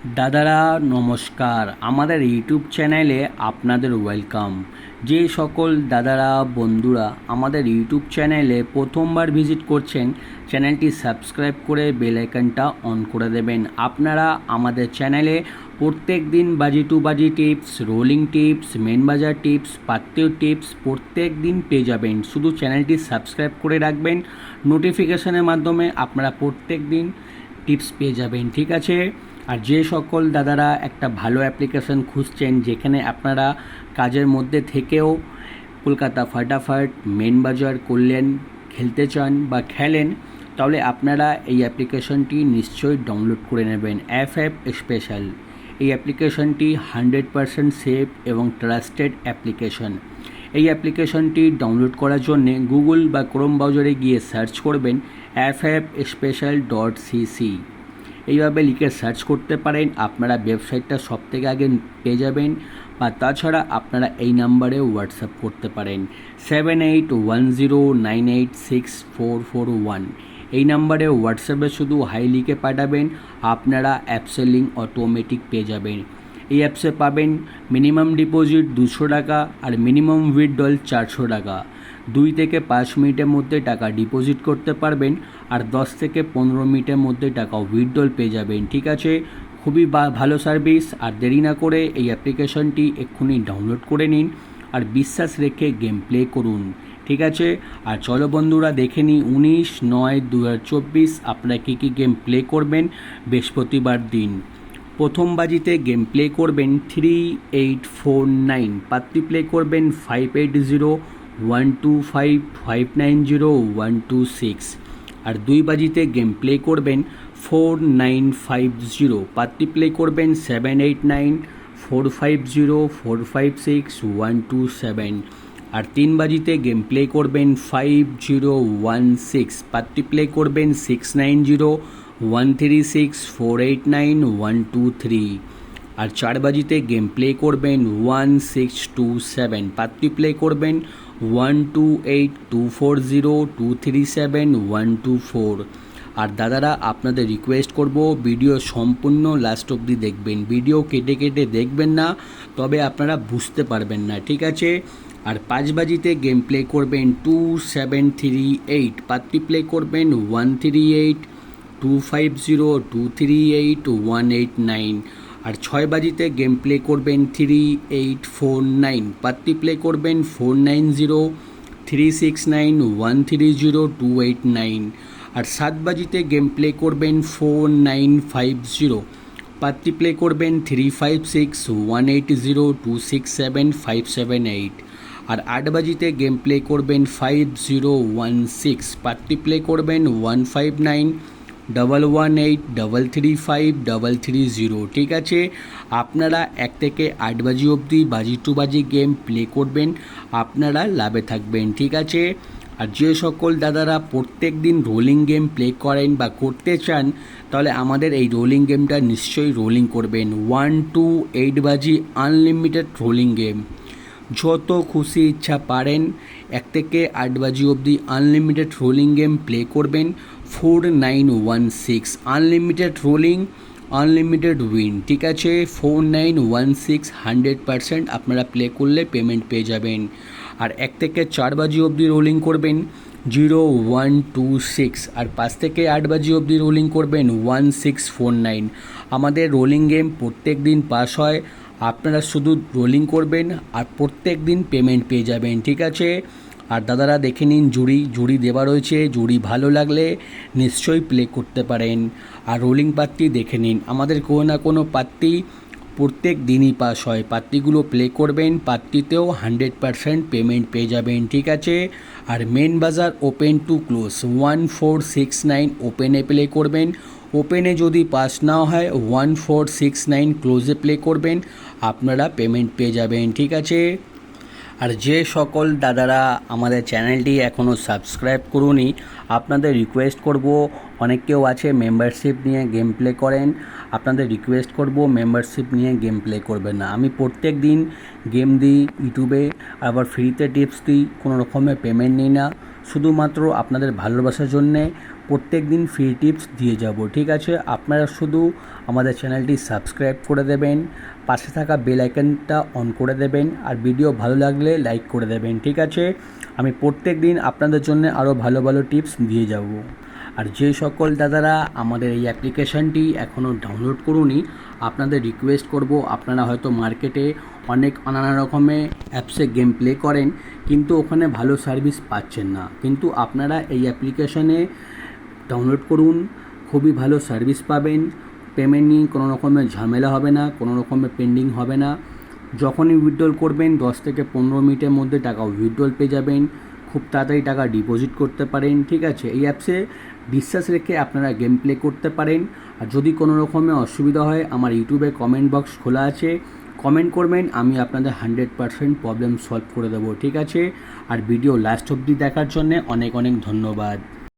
দাদারা নমস্কার, আমাদের ইউটিউব চ্যানেলে আপনাদের ওয়েলকাম। যে সকল দাদারা বন্ধুরা আমাদের ইউটিউব চ্যানেলে প্রথমবার ভিজিট করছেন, চ্যানেলটি সাবস্ক্রাইব করে বেল আইকনটা অন করে দেবেন। আপনারা আমাদের চ্যানেলে প্রত্যেক দিন বাজি টু বাজি টিপস, রোলিং টিপস, মেন বাজার টিপস, পাত্তীয় টিপস প্রত্যেক দিন পেয়ে যাবেন। শুধু চ্যানেলটি সাবস্ক্রাইব করে রাখবেন, নোটিফিকেশনের মাধ্যমে আপনারা প্রত্যেক দিন টিপস পেয়ে যাবেন, ঠিক আছে? আর যে সকল দাদারা একটা ভালো অ্যাপ্লিকেশন খুঁজছেন যেখানে আপনারা কাজের মধ্যে থেকেও কলকাতা ফাটাফাট, মেন বাজার, কল্যাণ খেলতে চান বা খেলেন, তাহলে আপনারা এই অ্যাপ্লিকেশনটি নিশ্চয়ই ডাউনলোড করে নেবেন। এফ স্পেশাল এই অ্যাপ্লিকেশনটি 100% সেফ এবং ট্রাস্টেড অ্যাপ্লিকেশন। এই অ্যাপ্লিকেশনটি ডাউনলোড করার জন্য গুগল বা ক্রোম ব্রাউজারে গিয়ে সার্চ করবেন FFSpecial.cc। এইভাবে লিখে সার্চ করতে পারেন, আপনারা ওয়েবসাইটটা সবথেকে আগে পেয়ে যাবেন। বা তাছাড়া আপনারা এই নাম্বারে হোয়াটসঅ্যাপ করতে পারেন 7810986441। এই নাম্বারে হোয়াটসঅ্যাপে শুধু হাই লিখে পাঠাবেন, আপনারা অ্যাপসের লিঙ্ক অটোমেটিক পেয়ে যাবেন। এই অ্যাপসে পাবেন মিনিমাম ডিপোজিট 200 টাকা আর মিনিমাম উইথড্রল 400 টাকা। 2 থেকে 5 মিনিটের মধ্যে টাকা ডিপোজিট করতে পারবেন আর 10 থেকে 15 মিনিটের মধ্যে টাকা উইথড্রল পেয়ে যাবেন, ঠিক আছে? খুবই ভালো সার্ভিস। আর দেরি না করে এই অ্যাপ্লিকেশনটি এক্ষুনি ডাউনলোড করে নিন আর বিশ্বাস রেখে গেম প্লে করুন, ঠিক আছে? আর চলো বন্ধুরা দেখে নিই 19/9/2024 আপনারা কী কী গেম প্লে করবেন বৃহস্পতিবার দিন। প্রথম বাজিতে গেম প্লে করবেন 3849, পাত্তি প্লে করবেন 580125590126। আর 2 বাজিতে গেম প্লে করবেন 4950, পাত্তি প্লে করবেন 789450456127। আর 3 বাজিতে গেম প্লে করবেন 5016, পাত্তি প্লে করবেন 690136489123। আর 4 বাজিতে গেম প্লে করবেন 1627, পাত্তি প্লে করবেন 128240237124। আর দাদারা আপনাদের রিকোয়েস্ট করব, ভিডিও সম্পূর্ণ লাস্ট অবধি দেখবেন, ভিডিও কেটে কেটে দেখবেন না, তবে আপনারা বুঝতে পারবেন না, ঠিক আছে? আর 5 বাজিতে গেম প্লে করবেন 2738, পাত্তি প্লে করবেন 138250238189। আর 6 বাজিতে গেম প্লে করবেন 3849, পাত্তি প্লে করবেন 490369130289। আর 7 বাজিতে গেম প্লে করবেন 4950, পাত্তি প্লে করবেন 356180267578। আর 8 বাজিতে গেম প্লে করবেন 5016, পাত্তি প্লে করবেন 159118335330, ঠিক আছে? আপনারা 1 থেকে 8 বাজি অবধি বাজি টু বাজি গেম প্লে করবেন, আপনারা লাভে থাকবেন, ঠিক আছে? আর যে সকল দাদারা প্রত্যেক দিন রোলিং গেম প্লে করেন বা করতে চান, তাহলে আমাদের এই রোলিং গেমটা নিশ্চয়ই রোলিং করবেন। 1 to 8 বাজি আনলিমিটেড রোলিং গেম, যত খুশি ইচ্ছা পারেন 1 থেকে 8 বাজি অবধি আনলিমিটেড রোলিং গেম প্লে করবেন। 4916 আনলিমিটেড রোলিং, আনলিমিটেড উইন, ঠিক আছে? 4916 100% আপনারা প্লে করলে পেমেন্ট পেয়ে যাবেন। আর 1 থেকে 4 বাজি অবধি রোলিং করবেন 0126, আর 5 থেকে 8 বাজি অবধি রোলিং করবেন 1649। আমাদের রোলিং গেম প্রত্যেক দিন পাস হয়, আপনারা শুধু রোলিং করবেন আর প্রত্যেক দিন পেমেন্ট পেয়ে যাবেন, ঠিক আছে? আর দাদারা দেখে নিন, জুড়ি দেওয়া রয়েছে, জুড়ি ভালো লাগলে নিশ্চয়ই প্লে করতে পারেন। আর রোলিং পাত্তি দেখে নিন, আমাদের কোনো না কোনো পাত্তি প্রত্যেক দিনই পাস হয়, পাত্তিগুলো প্লে করবেন, পাত্তিতেও 100% পেমেন্ট পেয়ে যাবেন, ঠিক আছে? আর মেন বাজার ওপেন টু ক্লোজ 1469 ওপেনে প্লে করবেন, ওপেনে যদি পাস না হয় 1469 ক্লোজে প্লে করবেন, আপনারা পেমেন্ট পেয়ে যাবেন, ঠিক আছে? আর যে সকল দাদারা আমাদের চ্যানেলটি এখনও সাবস্ক্রাইব করুনি, আপনাদের রিকোয়েস্ট করব, অনেক কেউ আছে মেম্বারশিপ নিয়ে গেম প্লে করেন, আপনাদের রিকোয়েস্ট করব মেম্বারশিপ নিয়ে গেম প্লে করবেন না। আমি প্রত্যেক দিন গেম দিই ইউটিউবে, আবার ফ্রিতে টিপস দিই, কোনো রকমের পেমেন্ট নিই না, শুধুমাত্র আপনাদের ভালোবাসার জন্যে প্রত্যেক দিন ফ্রি টিপস দিয়ে যাব, ঠিক আছে। আপনারা শুধু আমাদের চ্যানেলটি সাবস্ক্রাইব করে দেবেন, পাশে থাকা বেল আইকনটা অন করে দেবেন, আর ভিডিও ভালো লাগলে লাইক করে দেবেন, ঠিক আছে। আমি প্রত্যেক দিন আপনাদের জন্য আরও ভালো ভালো টিপস দিয়ে যাব। আর যে সকল দাদারা আমাদের এই অ্যাপ্লিকেশানটি এখনও ডাউনলোড করুনি, আপনাদের রিকোয়েস্ট করব, আপনারা হয়তো মার্কেটে অনেক নানা রকমের অ্যাপসে গেম প্লে করেন, কিন্তু ওখানে ভালো সার্ভিস পাচ্ছেন না। কিন্তু আপনারা এই অ্যাপ্লিকেশানে ডাউনলোড করুন, খুবই ভালো সার্ভিস পাবেন, পেমেন্ট নিয়ে কোনো রকমের ঝামেলা হবে না, কোনো রকমের পেন্ডিং হবে না। যখনই উইথড্রল করবেন 10 থেকে 15 মিনিটের মধ্যে টাকা উইথড্রল পেয়ে যাবেন, খুব তাড়াতাড়ি টাকা ডিপোজিট করতে পারেন, ঠিক আছে। এই অ্যাপসে বিশ্বাস রেখে আপনারা গেম প্লে করতে পারেন। আর যদি কোনো রকমের অসুবিধা হয়, আমার ইউটিউবে কমেন্ট বক্স খোলা আছে, কমেন্ট করবেন, আমি আপনাদের 100% প্রবলেম সলভ করে দেবো, ঠিক আছে। আর ভিডিও লাস্ট অবধি দেখার জন্যে অনেক অনেক ধন্যবাদ।